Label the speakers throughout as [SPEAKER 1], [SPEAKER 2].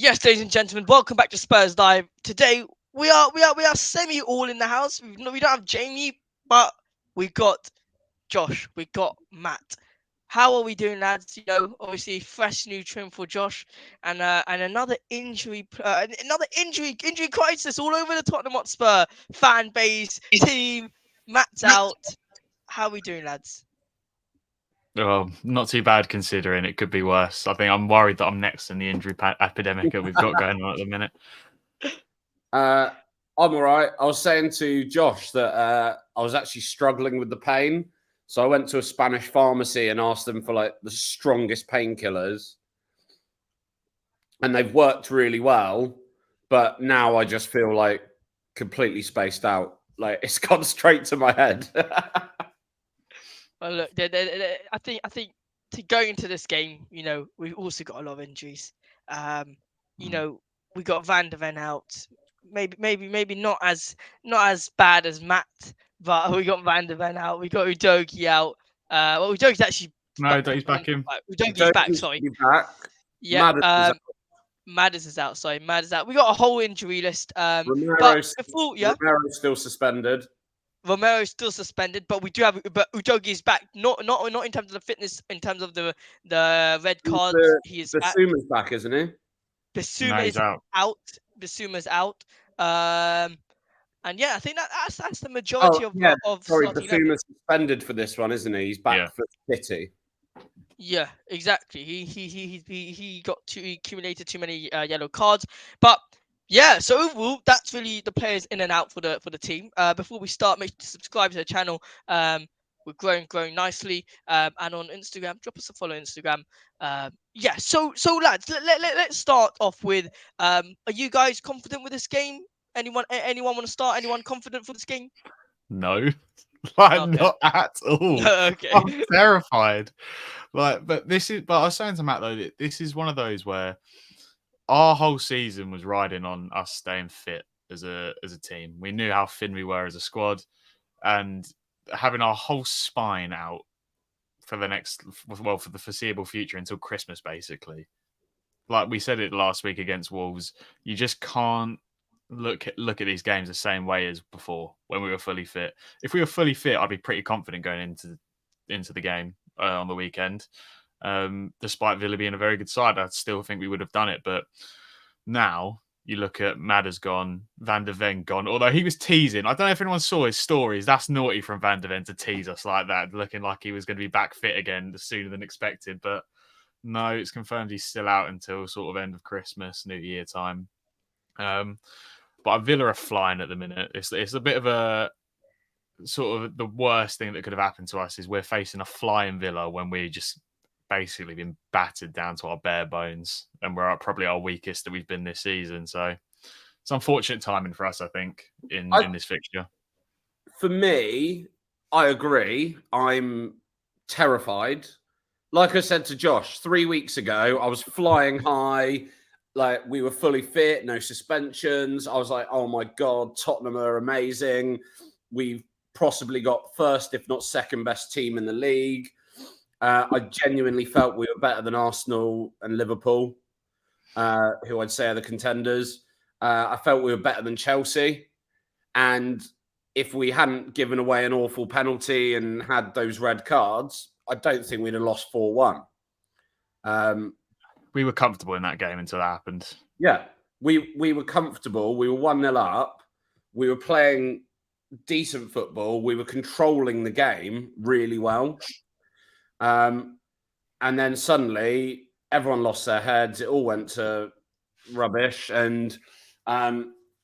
[SPEAKER 1] Yes, ladies and gentlemen, welcome back to Spurs Live. Today we are semi all in the house. We don't have Jamie, but we got Josh, we got Matt. How are we doing, lads? Obviously fresh new trim for Josh, and another injury crisis all over the Tottenham Hotspur fan base team. Matt's out. How are we doing, lads?
[SPEAKER 2] Well, not too bad considering it could be worse. I think I'm worried that I'm next in the injury epidemic that we've got going on at the minute.
[SPEAKER 3] I'm all right. I was saying to Josh that I was actually struggling with the pain. So I went to a Spanish pharmacy and asked them for like the strongest painkillers. And they've worked really well. But now I just feel like completely spaced out. Like it's gone straight to my head.
[SPEAKER 1] Well, look, I think to go into this game, we've also got a lot of injuries. Um, we got Van der Ven out. Maybe not as bad as Matt, but we got Van der Ven out. We got Udogi out. Udogi's actually
[SPEAKER 2] No, he's back in.
[SPEAKER 1] Udogi's back. Sorry.
[SPEAKER 3] Back.
[SPEAKER 1] Yeah.
[SPEAKER 3] Madders
[SPEAKER 1] Madders is out. Sorry, Madders is out. We got a whole injury list.
[SPEAKER 3] Romero's still suspended.
[SPEAKER 1] Romero's still suspended, but we do have. But Udogi is back. Not in terms of the fitness. In terms of the red cards, he is back.
[SPEAKER 3] Basuma's back, isn't he?
[SPEAKER 1] Basuma is out. Basuma's out. And yeah, I think that's the majority of.
[SPEAKER 3] Sorry,
[SPEAKER 1] starting
[SPEAKER 3] Basuma's suspended for this one, isn't he? He's back for City.
[SPEAKER 1] Yeah, exactly. He accumulated too many yellow cards, but. Yeah, so overall, that's really the players in and out for the team. Before we start, make sure to subscribe to the channel. We're growing nicely. And on Instagram, drop us a follow on Instagram. Yeah, so lads, let's start off with. Are you guys confident with this game? Anyone want to start? Anyone confident for this game?
[SPEAKER 2] No, not at all.
[SPEAKER 1] Okay.
[SPEAKER 2] I'm terrified. But I was saying to Matt though, that this is one of those where our whole season was riding on us staying fit as a team. We knew how thin we were as a squad, and having our whole spine out for for the foreseeable future until Christmas, basically. Like we said it last week against Wolves, you just can't look at these games the same way as before when we were fully fit. If we were fully fit, I'd be pretty confident going into the game on the weekend. Despite Villa being a very good side, I still think we would have done it. But now you look at Madders gone, Van der Ven gone. Although he was teasing, I don't know if anyone saw his stories. That's naughty from Van der Ven to tease us like that, looking like he was going to be back fit again sooner than expected. But no, it's confirmed he's still out until sort of end of Christmas, New Year time. But Villa are flying at the minute. It's a bit of a sort of the worst thing that could have happened to us is we're facing a flying Villa when we just basically been battered down to our bare bones, and we're probably our weakest that we've been this season. So it's unfortunate timing for us, I think, in this fixture.
[SPEAKER 3] For me, I agree. I'm terrified. Like I said to Josh 3 weeks ago, I was flying high. Like we were fully fit, no suspensions. I was like, oh my God, Tottenham are amazing. We've possibly got first, if not second best team in the league. I genuinely felt we were better than Arsenal and Liverpool, who I'd say are the contenders. I felt we were better than Chelsea. And if we hadn't given away an awful penalty and had those red cards, I don't think we'd have lost 4-1.
[SPEAKER 2] We were comfortable in that game until that happened.
[SPEAKER 3] Yeah, we were comfortable. We were 1-0 up. We were playing decent football. We were controlling the game really well. And then suddenly everyone lost their heads. It all went to rubbish. And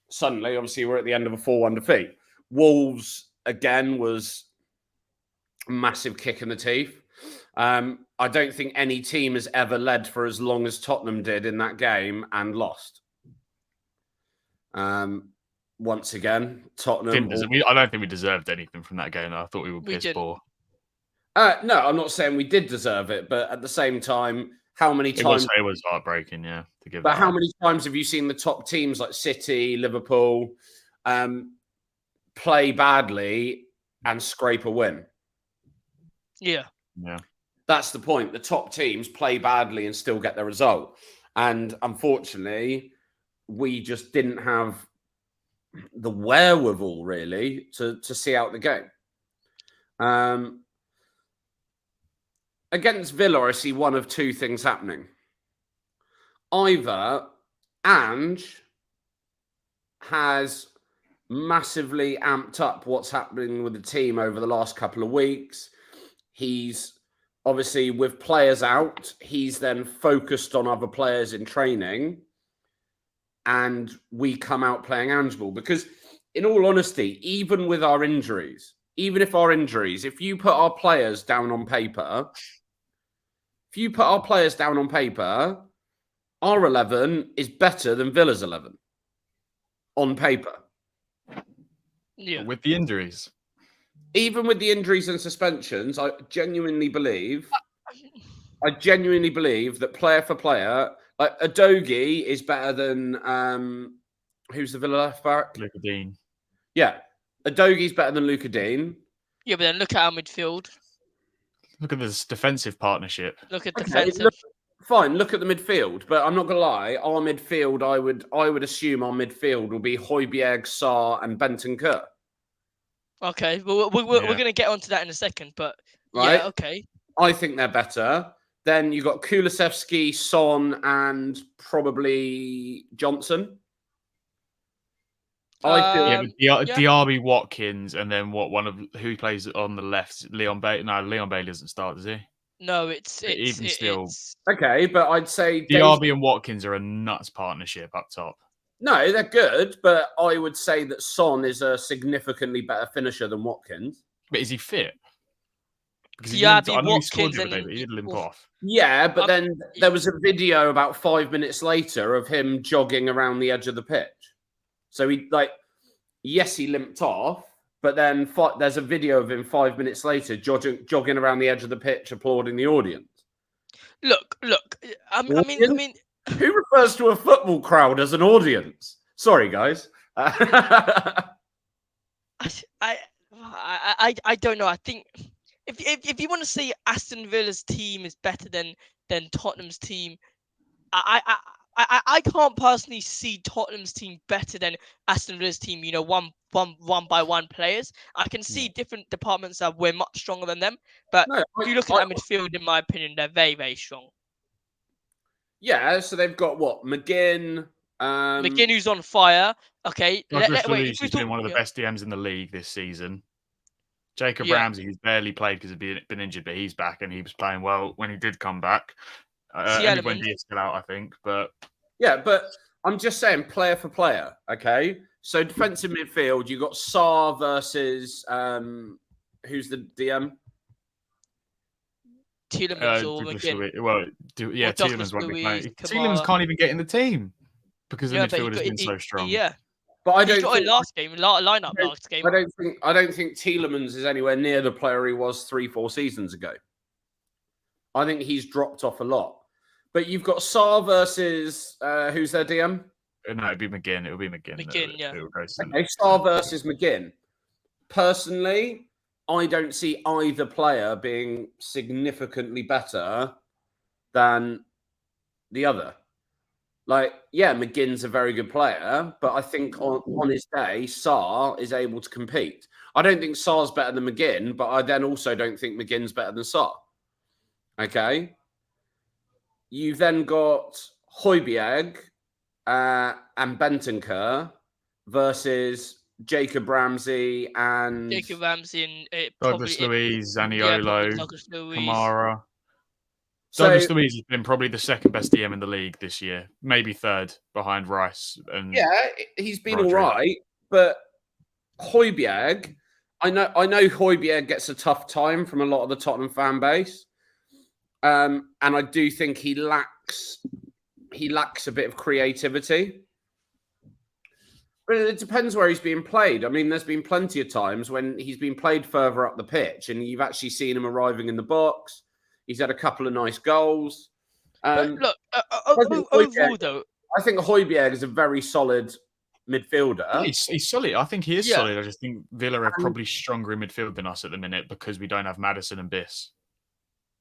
[SPEAKER 3] suddenly, obviously, we're at the end of a 4-1 defeat. Wolves, again, was a massive kick in the teeth. I don't think any team has ever led for as long as Tottenham did in that game and lost. Once again, Tottenham.
[SPEAKER 2] I don't think we deserved anything from that game. I thought we were piss poor.
[SPEAKER 3] No, I'm not saying we did deserve it, but at the same time, how many times
[SPEAKER 2] it was heartbreaking, yeah.
[SPEAKER 3] But how many times have you seen the top teams like City, Liverpool, play badly and scrape a win?
[SPEAKER 1] Yeah.
[SPEAKER 3] That's the point. The top teams play badly and still get the result. And unfortunately, we just didn't have the wherewithal really to see out the game. Against Villa, I see one of two things happening. Either Ange has massively amped up what's happening with the team over the last couple of weeks. He's obviously, with players out, he's then focused on other players in training, and we come out playing Ange Ball. Because in all honesty, even with our injuries, if you put our players down on paper, our 11 is better than Villa's 11 on paper.
[SPEAKER 1] Yeah.
[SPEAKER 2] With the injuries.
[SPEAKER 3] Even with the injuries and suspensions, I genuinely believe that player for player, like Adogi is better than who's the Villa left back?
[SPEAKER 2] Luka Dean.
[SPEAKER 3] Yeah, Adogi's better than Luka Dean.
[SPEAKER 1] Yeah, but then look at our midfield.
[SPEAKER 2] Look at this defensive partnership.
[SPEAKER 1] Look at
[SPEAKER 3] Okay,
[SPEAKER 1] defensive.
[SPEAKER 3] Look at the midfield, but I'm not gonna lie. Our midfield, I would assume our midfield will be Højbjerg, Sarr, and Bentancur.
[SPEAKER 1] Okay, well, we're going to get onto that in a second, but
[SPEAKER 3] Right?
[SPEAKER 1] yeah, okay.
[SPEAKER 3] I think they're better. Then you got Kulusevski, Son, and probably Johnson. I feel
[SPEAKER 2] Yeah, but Diaby, Watkins, and then who plays on the left? Leon Bailey. No, Leon Bailey doesn't start, does he?
[SPEAKER 1] No, it's
[SPEAKER 3] okay, but I'd say
[SPEAKER 2] Diaby and Watkins are a nuts partnership up top.
[SPEAKER 3] No, they're good, but I would say that Son is a significantly better finisher than Watkins.
[SPEAKER 2] But is he fit?
[SPEAKER 1] Because Diaby, Watkins,
[SPEAKER 2] but he did limp off.
[SPEAKER 3] Yeah, but then there was a video about 5 minutes later of him jogging around the edge of the pitch. So he he limped off, but then there's a video of him 5 minutes later jogging around the edge of the pitch, applauding the audience.
[SPEAKER 1] Look. I mean,
[SPEAKER 3] who refers to a football crowd as an audience? Sorry, guys.
[SPEAKER 1] I don't know. I think if you want to say Aston Villa's team is better than Tottenham's team, I can't personally see Tottenham's team better than Aston Villa's team. You know, one by one players. I can see different departments that we're much stronger than them. But if you look at that midfield, in my opinion, they're very, very strong.
[SPEAKER 3] Yeah, so they've got what? McGinn.
[SPEAKER 1] McGinn, who's on fire. Okay.
[SPEAKER 2] Luis has been one of the best DMs in the league this season. Jacob Ramsey, who's barely played because he's been injured, but he's back and he was playing well when he did come back. Only when Diaz still out, I think. But
[SPEAKER 3] yeah, but I'm just saying player for player, okay? So defensive midfield, you got Sarr versus who's the DM?
[SPEAKER 1] Tielemans or McGinn.
[SPEAKER 2] Tielemans won't be playing. Tielemans can't even get in the team because the midfield has been so strong.
[SPEAKER 1] Yeah,
[SPEAKER 3] but I don't think
[SPEAKER 1] last game lineup last game.
[SPEAKER 3] I don't think Tielemans is anywhere near the player he was 3-4 seasons ago. I think he's dropped off a lot. But you've got Sarr versus who's their DM?
[SPEAKER 2] No, it'd be McGinn. It'll be McGinn.
[SPEAKER 3] Okay, Sarr versus McGinn. Personally, I don't see either player being significantly better than the other. McGinn's a very good player, but I think on his day, Sarr is able to compete. I don't think Sarr's better than McGinn, but I then also don't think McGinn's better than Sarr. Okay? You've then got Højbjerg and Bentancur versus Jacob Ramsey and
[SPEAKER 2] Douglas Luiz, Zaniolo, Kamara. Douglas Luiz has been probably the second best DM in the league this year, maybe third behind Rice. And
[SPEAKER 3] he's been all right, but Højbjerg, I know Højbjerg gets a tough time from a lot of the Tottenham fan base, and I do think he lacks a bit of creativity. But it depends where he's being played. I mean, there's been plenty of times when he's been played further up the pitch and you've actually seen him arriving in the box. He's had a couple of nice goals.
[SPEAKER 1] But look, overall, though,
[SPEAKER 3] I think Højbjerg is a very solid midfielder.
[SPEAKER 2] Yeah, he's solid. I think he is solid. I just think Villa are probably stronger in midfield than us at the minute because we don't have Maddison and Biss.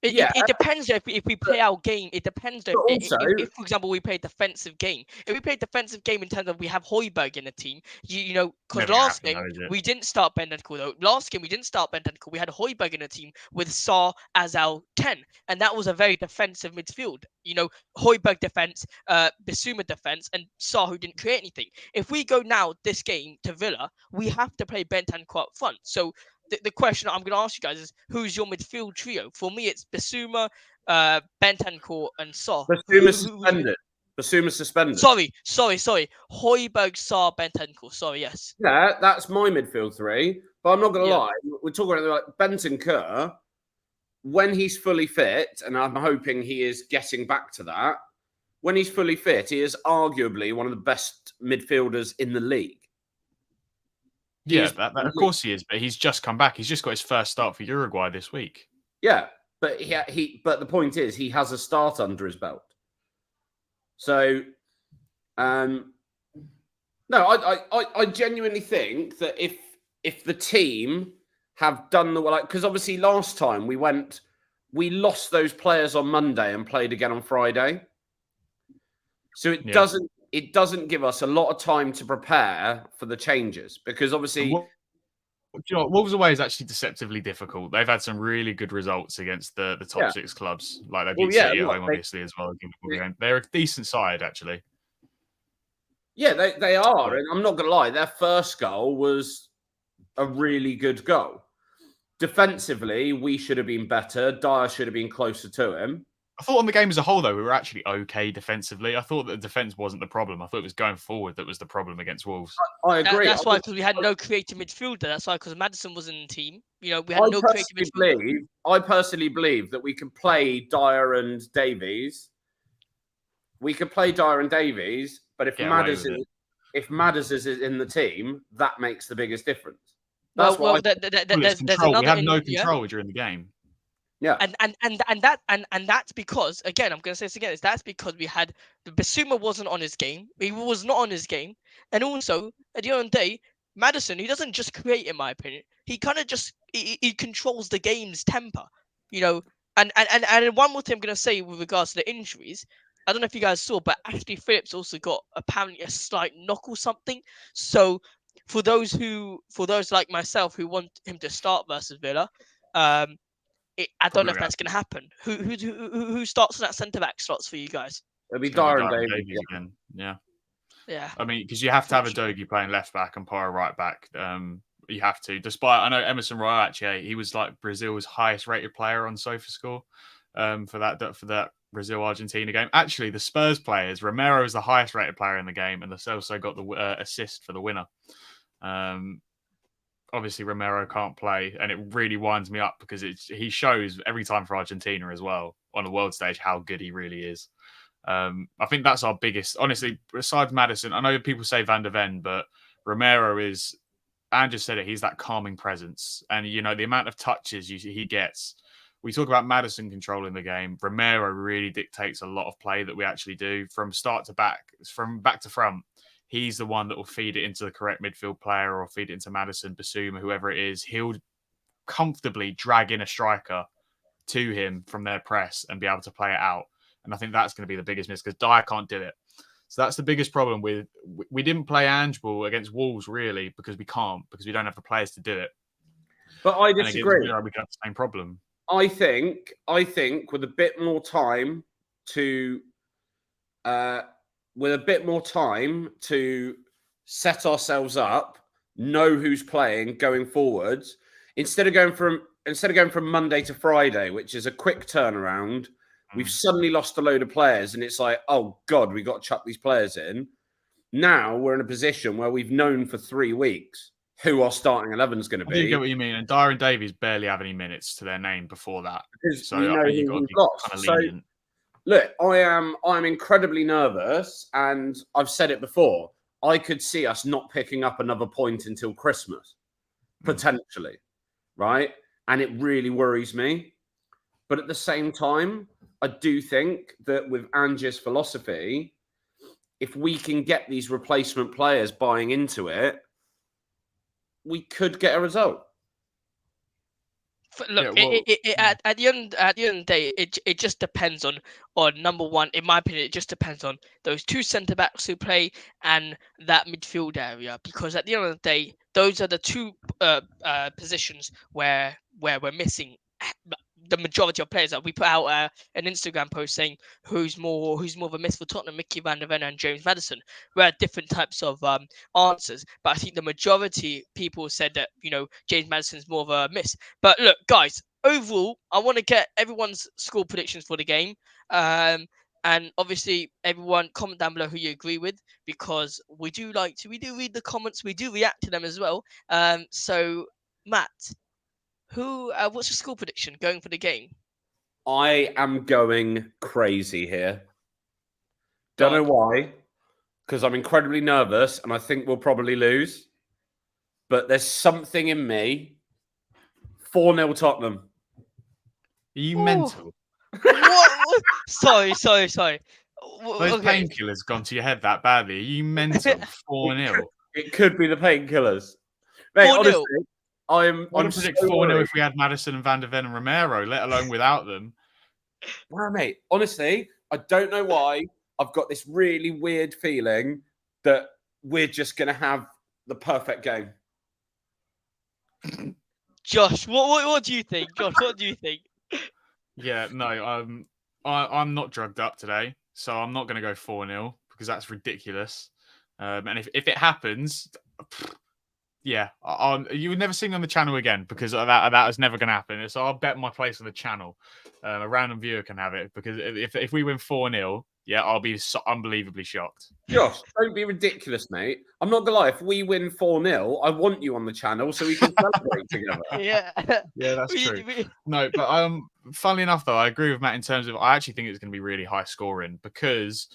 [SPEAKER 1] It depends if we play our game. It depends though.
[SPEAKER 3] But also,
[SPEAKER 1] If, for example, we play defensive game. If we play defensive game in terms of we have Højbjerg in the team, you know, because
[SPEAKER 2] Never gonna
[SPEAKER 1] last
[SPEAKER 2] happen,
[SPEAKER 1] game
[SPEAKER 2] though, is it?
[SPEAKER 1] we didn't start Bentancur though. Last game we didn't start Bentancur. We had Højbjerg in the team with Sarr as our 10, and that was a very defensive midfield. You know, Højbjerg defense, Bissouma defense, and Sarr who didn't create anything. If we go now this game to Villa, we have to play Bentancur up front. So the question I'm going to ask you guys is, who's your midfield trio? For me, it's Bissouma, Bentancur, and Sarr.
[SPEAKER 3] Bissouma's suspended. Bissouma's suspended.
[SPEAKER 1] Sorry. Højbjerg, Sarr, Bentancur. Sorry, yes.
[SPEAKER 3] Yeah, that's my midfield three. But I'm not going to
[SPEAKER 1] Yeah.
[SPEAKER 3] lie. We're talking about like Bentancur, when he's fully fit, and I'm hoping he is getting back to that. When he's fully fit, he is arguably one of the best midfielders in the league.
[SPEAKER 2] Yeah, of course he is, but he's just come back. He's just got his first start for Uruguay this week.
[SPEAKER 3] Yeah, but but the point is, he has a start under his belt. So, no, I genuinely think that if the team have done the because obviously last time we lost those players on Monday and played again on Friday. So it doesn't give us a lot of time to prepare for the changes because obviously.
[SPEAKER 2] Wolves away is actually deceptively difficult. They've had some really good results against the top six clubs. Like they beat City at home, obviously, as well. They're a decent side, actually.
[SPEAKER 3] Yeah, they are. And I'm not going to lie, their first goal was a really good goal. Defensively, we should have been better. Dyer should have been closer to him.
[SPEAKER 2] I thought on the game as a whole, though, we were actually okay defensively. I thought that the defence wasn't the problem. I thought it was going forward that was the problem against Wolves.
[SPEAKER 3] I agree.
[SPEAKER 1] That's why, because we had no creative midfielder. That's why, because Maddison wasn't in the team. You know, we had no creative midfielder.
[SPEAKER 3] I personally believe that we can play Dyer and Davies. We could play Dyer and Davies, but if Madders is in the team, that makes the biggest difference. That's
[SPEAKER 1] there's another.
[SPEAKER 2] We have no control during the game.
[SPEAKER 3] Yeah,
[SPEAKER 1] and that's because, again, I'm gonna say this again. That's because we had the Bissouma wasn't on his game. He was not on his game, and also at the end of the day, Maddison, he doesn't just create, in my opinion. He kind of just he controls the game's temper, you know. And one more thing I'm gonna say with regards to the injuries. I don't know if you guys saw, but Ashley Phillips also got apparently a slight knock or something. So for those like myself who want him to start versus Villa, I don't know if that's going to happen. Who starts on that centre back slots for you guys?
[SPEAKER 3] It'll be Dyer and Davies
[SPEAKER 2] again. Yeah.
[SPEAKER 1] Yeah.
[SPEAKER 2] I mean, because you have to have a Dogi playing left back and Pyro right back. You have to. Despite, I know Emerson Royal actually, he was like Brazil's highest rated player on SofaScore for that Brazil-Argentina game. Actually, the Spurs players, Romero is the highest rated player in the game, and the Celso got the assist for the winner. Obviously, Romero can't play, and it really winds me up because he shows every time for Argentina as well on the world stage how good he really is. I think that's our biggest, honestly, besides Maddison. I know people say Van der Ven, but Romero is, Ange just said it, he's that calming presence. And, you know, the amount of touches he gets. We talk about Maddison controlling the game. Romero really dictates a lot of play that we actually do from start to back, from back to front. He's the one that will feed it into the correct midfield player or feed it into Maddison, Bissouma, whoever it is. He'll comfortably drag in a striker to him from their press and be able to play it out. And I think that's going to be the biggest miss because Dyer can't do it. So that's the biggest problem with... We didn't play Ange Ball against Wolves, really, because we can't, because we don't have the players to do it.
[SPEAKER 3] But I disagree.
[SPEAKER 2] We could have the same problem.
[SPEAKER 3] I think with a bit more time to set ourselves up, know who's playing going forwards, instead of going from Monday to Friday, which is a quick turnaround, we've suddenly lost a load of players, and it's like, oh God, we got to chuck these players in. Now we're in a position where we've known for 3 weeks who our starting 11 is going to be.
[SPEAKER 2] I do get what you mean. And Dyer and Davies barely have any minutes to their name before that.
[SPEAKER 3] Because
[SPEAKER 2] so
[SPEAKER 3] we know
[SPEAKER 2] you've got to be
[SPEAKER 3] lost.
[SPEAKER 2] kind of
[SPEAKER 3] So,
[SPEAKER 2] lenient.
[SPEAKER 3] look, I'm incredibly nervous, and I've said it before. I could see us not picking up another point until Christmas, potentially, right? And it really worries me. But at the same time, I do think that with Ange's philosophy, if we can get these replacement players buying into it, we could get a result.
[SPEAKER 1] Look,
[SPEAKER 2] Yeah, well,
[SPEAKER 1] at the end of the day, it just depends on number one. In my opinion, it just depends on those two centre backs who play and that midfield area. Because at the end of the day, those are the two positions where we're missing the majority of players. That we put out an Instagram post saying who's more of a miss for Tottenham, Mickey Van der Ven and James Madison. We had different types of answers, but I think the majority people said that James Madison's more of a miss. But look, guys, overall, I want to get everyone's score predictions for the game. Um, and obviously, everyone comment down below who you agree with, because we do read the comments, we do react to them as well. So Matt, what's your score prediction going for the game?
[SPEAKER 3] I am going crazy here.
[SPEAKER 1] Go
[SPEAKER 3] Don't know
[SPEAKER 1] on.
[SPEAKER 3] why, because I'm incredibly nervous and I think we'll probably lose. But there's something in me. 4-0 Tottenham.
[SPEAKER 2] are you
[SPEAKER 1] Ooh.
[SPEAKER 2] mental?
[SPEAKER 1] What? Sorry.
[SPEAKER 2] Those
[SPEAKER 1] Okay.
[SPEAKER 2] painkillers gone to your head that badly? Are you mental? 4-0.
[SPEAKER 3] It could be the painkillers. Mate,
[SPEAKER 1] 4-0.
[SPEAKER 3] honestly,
[SPEAKER 2] I
[SPEAKER 3] I'm
[SPEAKER 2] would
[SPEAKER 3] so
[SPEAKER 2] predict 4-0
[SPEAKER 3] worried.
[SPEAKER 2] if we had Madison and Van der Ven and Romero, let alone without them.
[SPEAKER 3] No, mate, honestly, I don't know why. I've got this really weird feeling that we're just going to have the perfect game.
[SPEAKER 1] Josh, what do you think? Josh, what do you think?
[SPEAKER 2] Yeah, no, I'm not drugged up today, so I'm not going to go 4-0 because that's ridiculous. And if it happens, yeah, you would never see me on the channel again because that is never going to happen. So I'll bet my place on the channel. A random viewer can have it because if we win 4-0, yeah, I'll be unbelievably shocked.
[SPEAKER 3] Josh, don't be ridiculous, mate. I'm not going to lie. If we win 4-0, I want you on the channel so we can celebrate together.
[SPEAKER 1] Yeah.
[SPEAKER 2] Yeah, that's true. No, but funnily enough, though, I agree with Matt in terms of I actually think it's going to be really high scoring because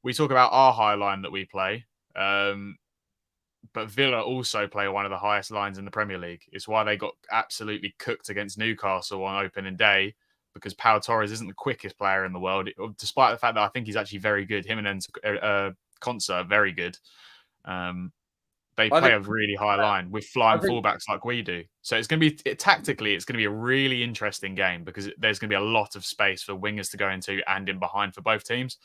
[SPEAKER 2] we talk about our high line that we play. But Villa also play one of the highest lines in the Premier League. It's why they got absolutely cooked against Newcastle on opening day because Pau Torres isn't the quickest player in the world, despite the fact that I think he's actually very good. Him and Concert are very good. They play a really high line with flying fullbacks like we do. So it's going to be tactically, it's going to be a really interesting game because there's going to be a lot of space for wingers to go into and in behind for both teams,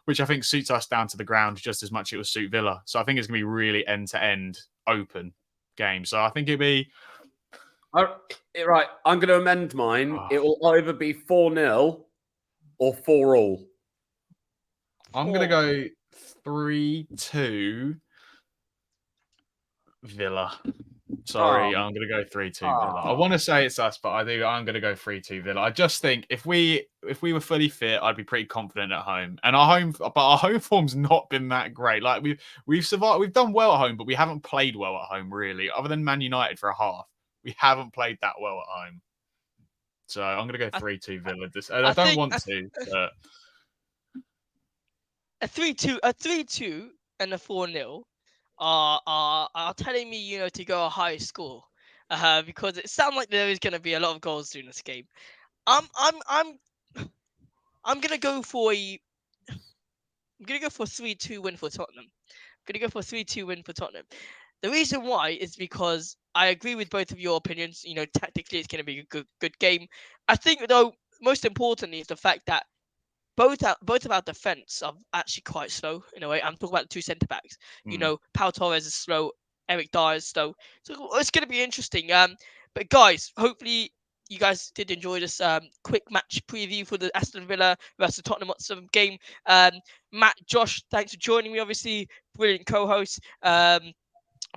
[SPEAKER 2] which I think suits us down to the ground just as much as it will suit Villa. So I think it's going to be really end-to-end open game. So I think it'll be...
[SPEAKER 3] Right, I'm going to amend mine. It will either be 4-0 or 4-all.
[SPEAKER 2] I'm going to go 3-2 Villa. Sorry, I'm going to go 3-2 Villa. I want to say it's us, but I'm going to go 3-2 Villa. I just think if we were fully fit, I'd be pretty confident at home. And our home form's not been that great. Like we've survived, we've done well at home, but we haven't played well at home really, other than Man United for a half. We haven't played that well at home. So I'm going to go 3-2 Villa. I don't want to, but
[SPEAKER 1] a 3-2 and a 4-0 are telling me to go a high score, because it sounds like there is going to be a lot of goals during this game. I'm gonna go for a 3-2 win for Tottenham. I'm gonna go for a 3-2 win for Tottenham. The reason why is because I agree with both of your opinions. Tactically it's gonna be a good game. I think though, most importantly is the fact that both of our defense are actually quite slow in a way. I'm talking about the two centre backs. Pau Torres is slow, Eric Dyer is slow. So it's going to be interesting. But guys, hopefully you guys did enjoy this quick match preview for the Aston Villa versus Tottenham Hotspur game. Matt, Josh, thanks for joining me. Obviously, brilliant co-host.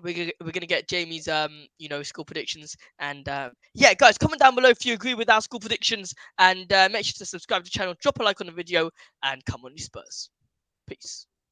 [SPEAKER 1] We're gonna get Jamie's school predictions, and yeah, guys, comment down below if you agree with our school predictions, and make sure to subscribe to the channel, drop a like on the video, and come on, you Spurs. Peace.